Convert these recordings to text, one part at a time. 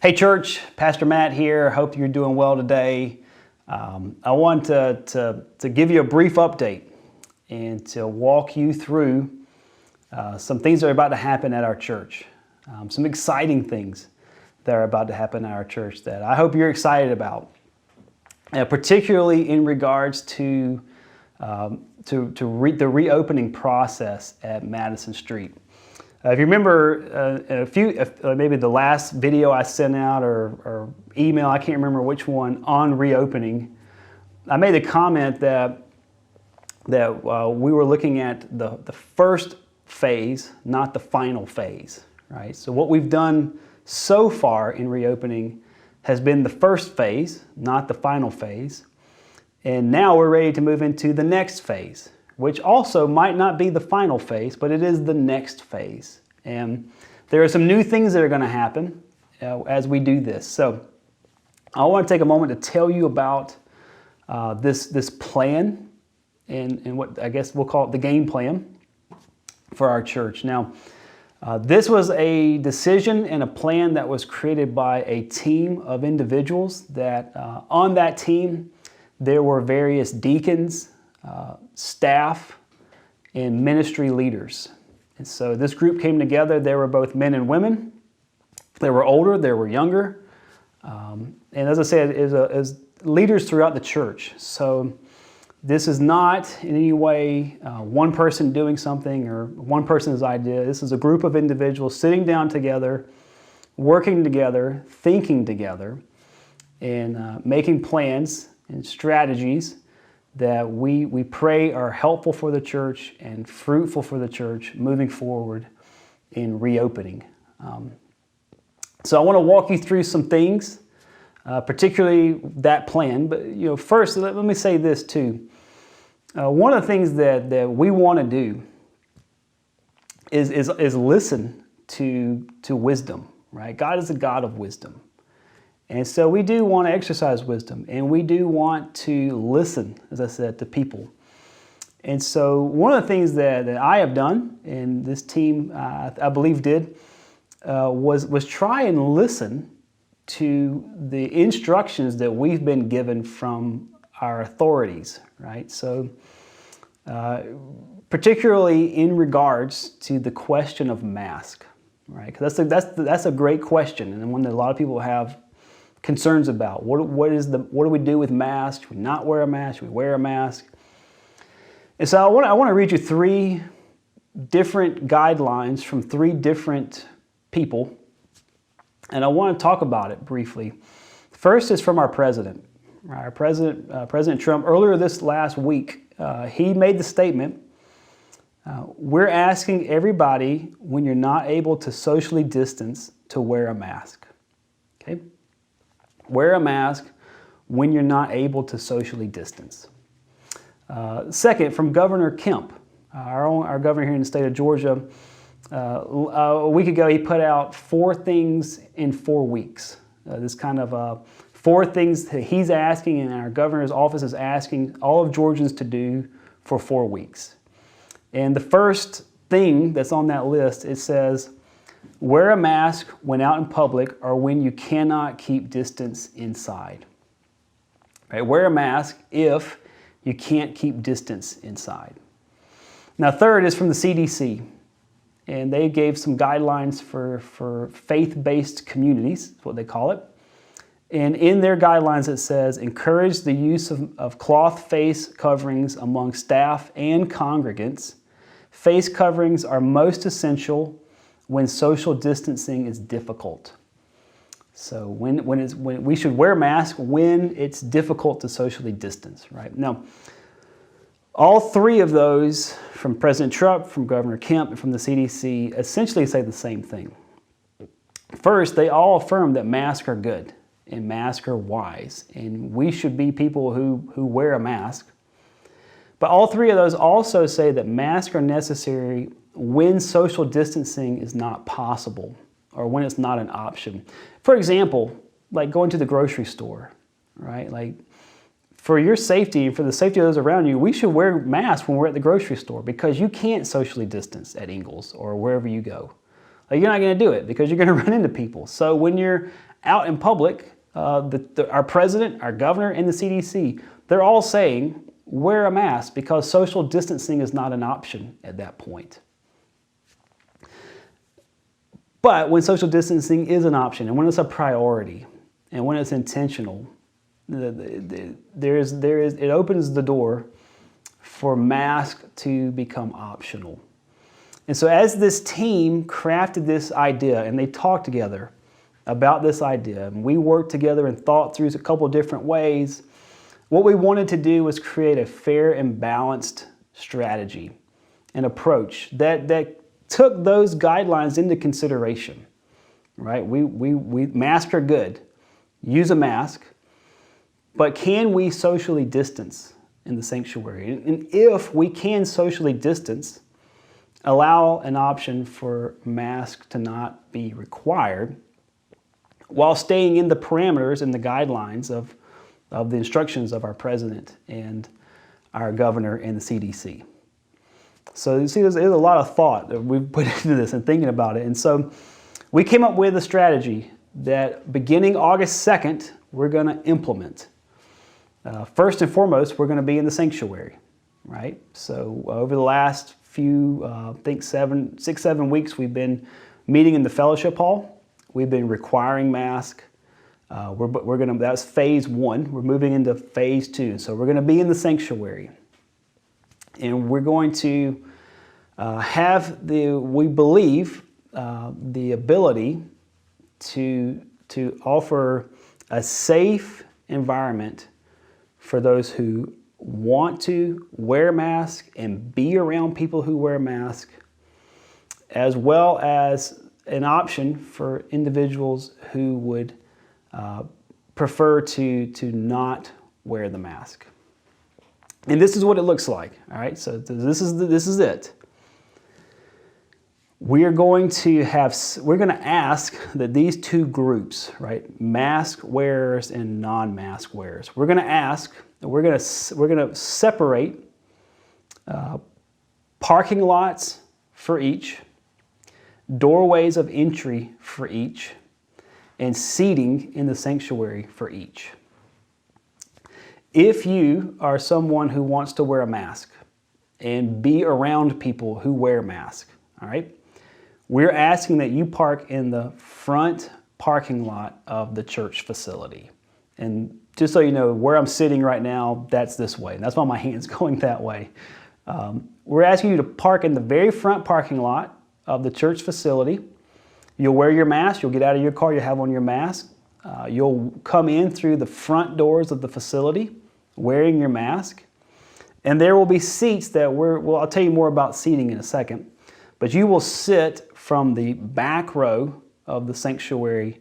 Hey church, Pastor Matt here. Hope you're doing well today. I want to give you a brief update and to walk you through some things that are about to happen at our church. Some exciting things that are about to happen at our church that I hope you're excited about, particularly in regards to the reopening process at Madison St. If you remember maybe the last video I sent out or email, I can't remember which one, on reopening, I made the comment that we were looking at the first phase, not the final phase, right? So what we've done so far in reopening has been the first phase, not the final phase. And now we're ready to move into the next phase, which also might not be the final phase, but it is the next phase. And there are some new things that are going to happen as we do this. So I want to take a moment to tell you about this plan and what I guess we'll call it the game plan for our church. Now, this was a decision and a plan that was created by a team of individuals that on that team, there were various deacons, staff, and ministry leaders. And so this group came together. There were both men and women. They were older, they were younger. And as I said, is leaders throughout the church. So this is not in any way one person doing something or one person's idea. This is a group of individuals sitting down together, working together, thinking together, and making plans and strategies that we pray are helpful for the church and fruitful for the church moving forward in reopening. So I want to walk you through some things, particularly that plan. But first, let me say this too. One of the things that we want to do is listen to wisdom, right? God is a God of wisdom. And so we do want to exercise wisdom, and we do want to listen, as I said, to people. And so one of the things that I have done, and this team I believe did, was try and listen to the instructions that we've been given from our authorities, right? So particularly in regards to the question of mask, right? Because that's a great question, and one that a lot of people have concerns about. What do we do with masks? Should we not wear a mask? Should we wear a mask? And so I want to read you three different guidelines from three different people, and I want to talk about it briefly. First is from our president. Our President Trump, earlier this last week, he made the statement, we're asking everybody, when you're not able to socially distance, to wear a mask. Okay? Wear a mask when you're not able to socially distance. Second, from Governor Kemp, our governor here in the state of Georgia, a week ago he put out 4 things in 4 weeks. This kind of 4 things that he's asking and our governor's office is asking all of Georgians to do for 4 weeks. And the first thing that's on that list, it says, wear a mask when out in public or when you cannot keep distance inside. Right? Wear a mask if you can't keep distance inside. Now, third is from the CDC, and they gave some guidelines for faith-based communities, that's what they call it. And in their guidelines it says, encourage the use of cloth face coverings among staff and congregants. Face coverings are most essential when social distancing is difficult. So when we should wear masks when it's difficult to socially distance, right? Now, all 3 of those, from President Trump, from Governor Kemp, and from the CDC, essentially say the same thing. First, they all affirm that masks are good and masks are wise, and we should be people who wear a mask. But all 3 of those also say that masks are necessary when social distancing is not possible or when it's not an option. For example, like going to the grocery store, right? Like for your safety and for the safety of those around you, we should wear masks when we're at the grocery store because you can't socially distance at Ingles or wherever you go. Like, you're not going to do it because you're going to run into people. So when you're out in public, our president, our governor, and the CDC, they're all saying wear a mask because social distancing is not an option at that point. But when social distancing is an option and when it's a priority and when it's intentional, it opens the door for masks to become optional. And so as this team crafted this idea and they talked together about this idea, and we worked together and thought through a couple of different ways, what we wanted to do was create a fair and balanced strategy and approach that took those guidelines into consideration, right? We masks are good. Use a mask, but can we socially distance in the sanctuary? And if we can socially distance, allow an option for masks to not be required while staying in the parameters and the guidelines of the instructions of our president and our governor and the CDC. So you see, there's a lot of thought that we've put into this and thinking about it. And so we came up with a strategy that beginning August 2nd, we're going to implement. First and foremost, we're going to be in the sanctuary, right? So over the last few, I think 6-7 weeks, we've been meeting in the fellowship hall. We've been requiring masks. That's phase 1. We're moving into phase 2. So we're going to be in the sanctuary. And we're going to have we believe, the ability to offer a safe environment for those who want to wear masks and be around people who wear masks, as well as an option for individuals who would prefer to not wear the mask. And this is what it looks like, all right? So this is it. We're going to ask that these two groups, right, mask wearers and non-mask wearers, we're going to separate parking lots for each, doorways of entry for each, and seating in the sanctuary for each. If you are someone who wants to wear a mask and be around people who wear masks, all right, we're asking that you park in the front parking lot of the church facility. And just so you know, where I'm sitting right now, that's this way. And that's why my hand's going that way. We're asking you to park in the very front parking lot of the church facility. You'll wear your mask. You'll get out of your car. You'll have on your mask. You'll come in through the front doors of the facility wearing your mask. And there will be seats that I'll tell you more about seating in a second. But you will sit from the back row of the sanctuary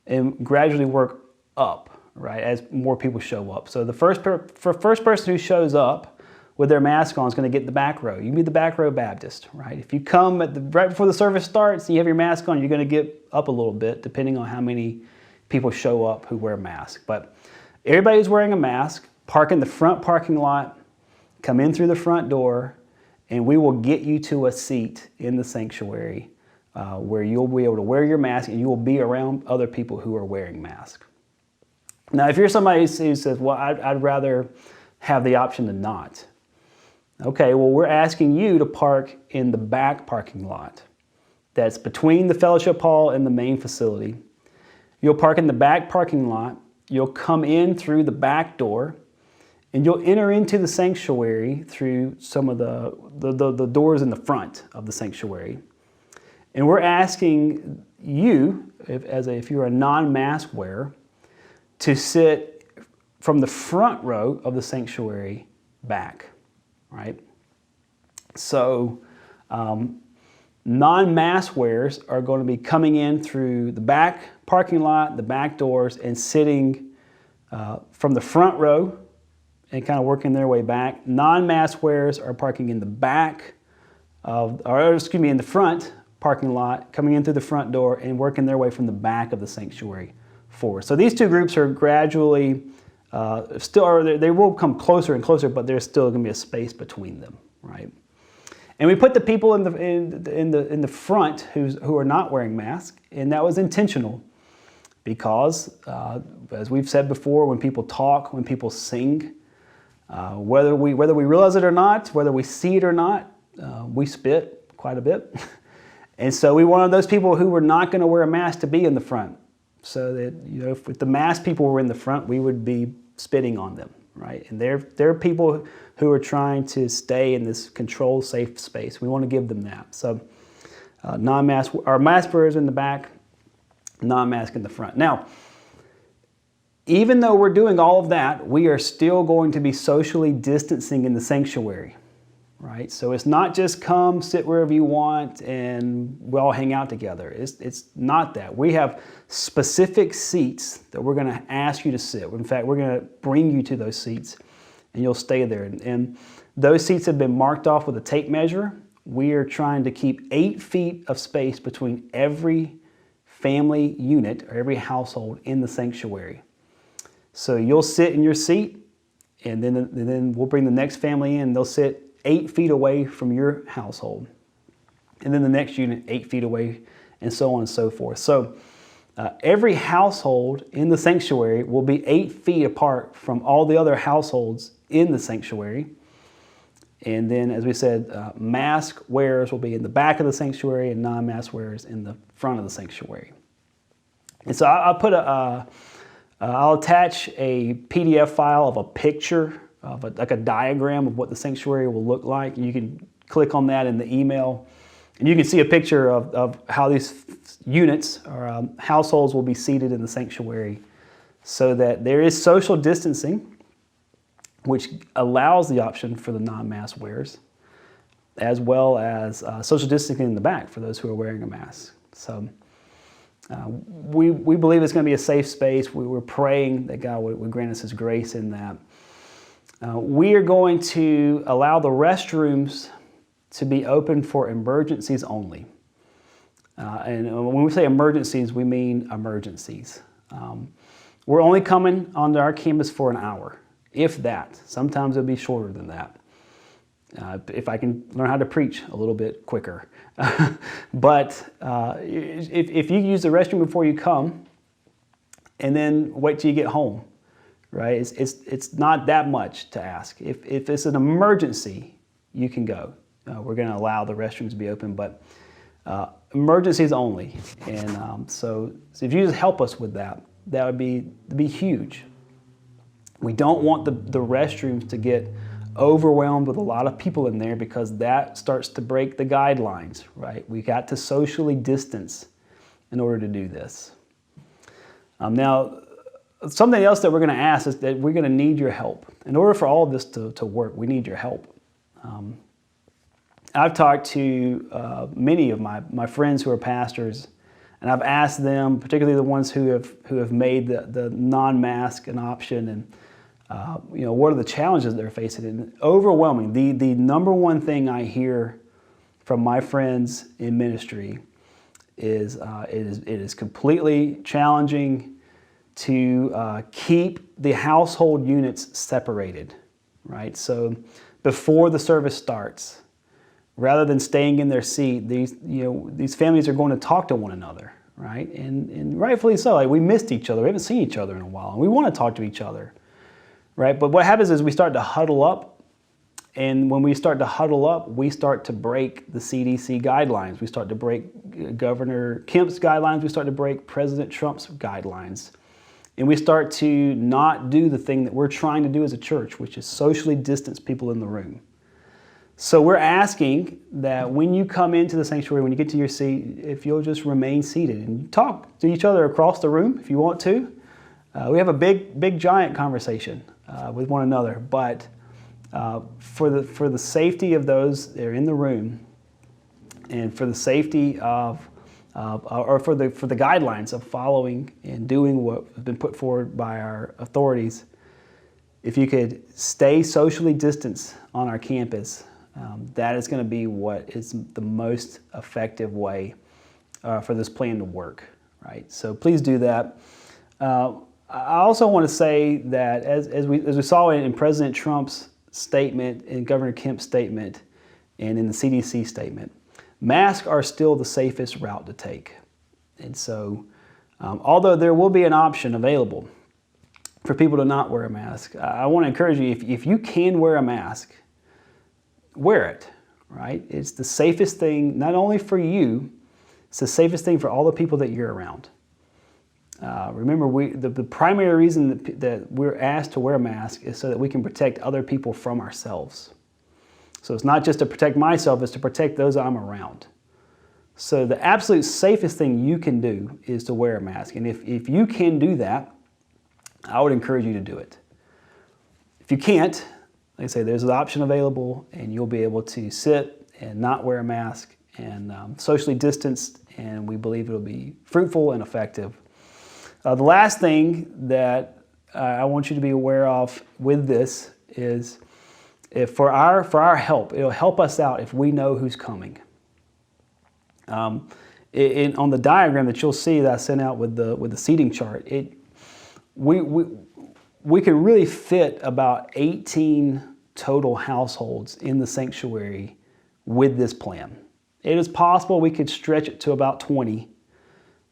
and gradually work up, right, as more people show up. So the first person who shows up with their mask on is going to get the back row. You can be the back row Baptist, right? If you come right before the service starts and you have your mask on, you're going to get up a little bit depending on how many people show up who wear masks. But everybody's wearing a mask. Park in the front parking lot, come in through the front door, and we will get you to a seat in the sanctuary where you'll be able to wear your mask and you will be around other people who are wearing masks. Now, if you're somebody who says, well, I'd rather have the option to not. Okay, well, we're asking you to park in the back parking lot. That's between the fellowship hall and the main facility. You'll park in the back parking lot. You'll come in through the back door, and you'll enter into the sanctuary through some of the doors in the front of the sanctuary. And we're asking you, if you're a non-mask wearer, to sit from the front row of the sanctuary back, right? So non-mask wearers are going to be coming in through the back parking lot, the back doors, and sitting from the front row and kind of working their way back. Non-mask wearers are parking in the back in the front parking lot, coming in through the front door and working their way from the back of the sanctuary forward. So these two groups are gradually they will come closer and closer, but there's still going to be a space between them, right? And we put the people in the front who are not wearing masks, and that was intentional because, as we've said before, when people talk, when people sing, whether we realize it or not, whether we see it or not, we spit quite a bit. And so we wanted those people who were not going to wear a mask to be in the front, so that, you know, if the masked people were in the front, we would be spitting on them, right? And they're people who are trying to stay in this controlled, safe space. We want to give them that. So non-mask, our mask wearers in the back, non-mask in the front. Now, even though we're doing all of that, we are still going to be socially distancing in the sanctuary, right? So it's not just come, sit wherever you want, and we all hang out together. It's not that. We have specific seats that we're going to ask you to sit. In fact, we're going to bring you to those seats, and you'll stay there. And those seats have been marked off with a tape measure. We are trying to keep 8 feet of space between every family unit or every household in the sanctuary. So you'll sit in your seat, and then we'll bring the next family in. They'll sit 8 feet away from your household. And then the next unit 8 feet away, and so on and so forth. So every household in the sanctuary will be 8 feet apart from all the other households in the sanctuary. And then, as we said, mask wearers will be in the back of the sanctuary and non-mask wearers in the front of the sanctuary. And so I'll attach a PDF file of a picture of like a diagram of what the sanctuary will look like. You can click on that in the email, and you can see a picture of how these units or households will be seated in the sanctuary, so that there is social distancing, which allows the option for the non-mask wearers, as well as social distancing in the back for those who are wearing a mask. So we believe it's going to be a safe space. We're praying that God would grant us His grace in that. We are going to allow the restrooms to be open for emergencies only. And when we say emergencies, we mean emergencies. We're only coming onto our campus for an hour, if that. Sometimes it'll be shorter than that, if I can learn how to preach a little bit quicker. But if you use the restroom before you come, and then wait till you get home, right? It's not that much to ask. If it's an emergency, you can go. We're going to allow the restrooms to be open, but emergencies only. And so if you just help us with that, that would be huge. We don't want the restrooms to get overwhelmed with a lot of people in there, because that starts to break the guidelines, right? We got to socially distance in order to do this. Now, something else that we're going to ask is that we're going to need your help. In order for all of this to work, we need your help. I've talked to many of my friends who are pastors, and I've asked them, particularly the ones who have made the non-mask an option, and what are the challenges they're facing? And overwhelming, the number one thing I hear from my friends in ministry is it is completely challenging to keep the household units separated, right? So before the service starts, rather than staying in their seat, these families are going to talk to one another, right? And rightfully so. Like, we missed each other. We haven't seen each other in a while, and we want to talk to each other, right? But what happens is we start to huddle up, and when we start to huddle up, we start to break the CDC guidelines. We start to break Governor Kemp's guidelines. We start to break President Trump's guidelines. And we start to not do the thing that we're trying to do as a church, which is socially distance people in the room. So we're asking that when you come into the sanctuary, when you get to your seat, if you'll just remain seated and talk to each other across the room if you want to. We have a big giant conversation with one another, but for the safety of those that are in the room, and for the safety of for the guidelines of following and doing what has been put forward by our authorities, if you could stay socially distanced on our campus, that is going to be what is the most effective way for this plan to work, right? So please do that. I also want to say that as we saw in President Trump's statement, in Governor Kemp's statement, and in the CDC statement, masks are still the safest route to take. And so Although there will be an option available for people to not wear a mask, I want to encourage you, if you can wear a mask, wear it, right? It's the safest thing, not only for you, it's the safest thing for all the people that you're around. Remember, the primary reason that we're asked to wear a mask is so that we can protect other people from ourselves. So it's not just to protect myself, it's to protect those I'm around. So the absolute safest thing you can do is to wear a mask. And if you can do that, I would encourage you to do it. If you can't, like I say, there's an option available, and you'll be able to sit and not wear a mask and socially distanced, and we believe it'll be fruitful and effective. The last thing that I want you to be aware of with this is for our help, it'll help us out if we know who's coming. On the diagram that you'll see that I sent out with the seating chart, we can really fit about 18 total households in the sanctuary with this plan. It is possible we could stretch it to about 20,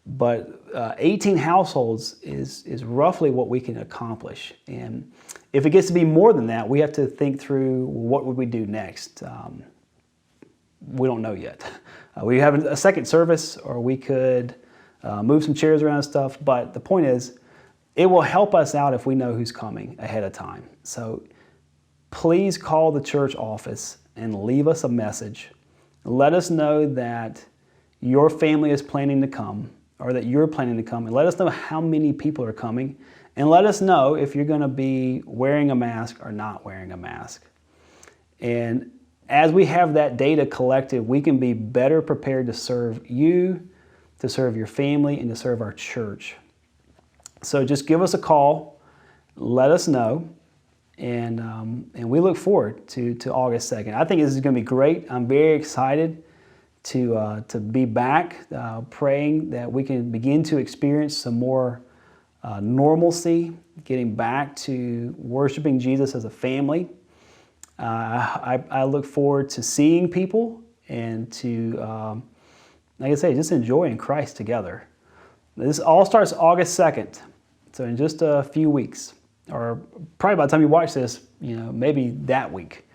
but 18 households is roughly what we can accomplish. And if it gets to be more than that, we have to think through what would we do next. We don't know yet. We have a second service, or we could move some chairs around and stuff, but the point is, it will help us out if we know who's coming ahead of time. So please call the church office and leave us a message. Let us know that your family is planning to come, or that you're planning to come, and let us know how many people are coming, and let us know if you're going to be wearing a mask or not wearing a mask. And as we have that data collected, we can be better prepared to serve you, to serve your family, and to serve our church. So just give us a call, let us know, and we look forward to August 2nd. I think this is going to be great. I'm very excited to be back, praying that we can begin to experience some more normalcy, getting back to worshiping Jesus as a family. I look forward to seeing people and to, like I say, just enjoying Christ together. This all starts August 2nd, so in just a few weeks, or probably by the time you watch this, maybe that week.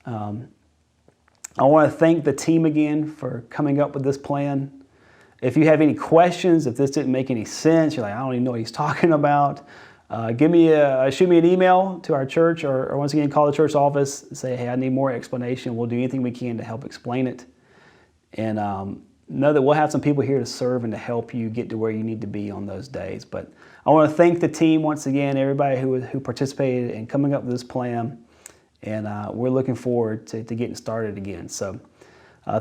I want to thank the team again for coming up with this plan. If you have any questions, if this didn't make any sense, you're like, I don't even know what he's talking about, shoot me an email to our church, or once again, call the church office and say, hey, I need more explanation. We'll do anything we can to help explain it. And know that we'll have some people here to serve and to help you get to where you need to be on those days. But I want to thank the team once again, everybody who participated in coming up with this plan. And we're looking forward to getting started again. So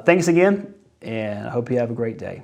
thanks again, and I hope you have a great day.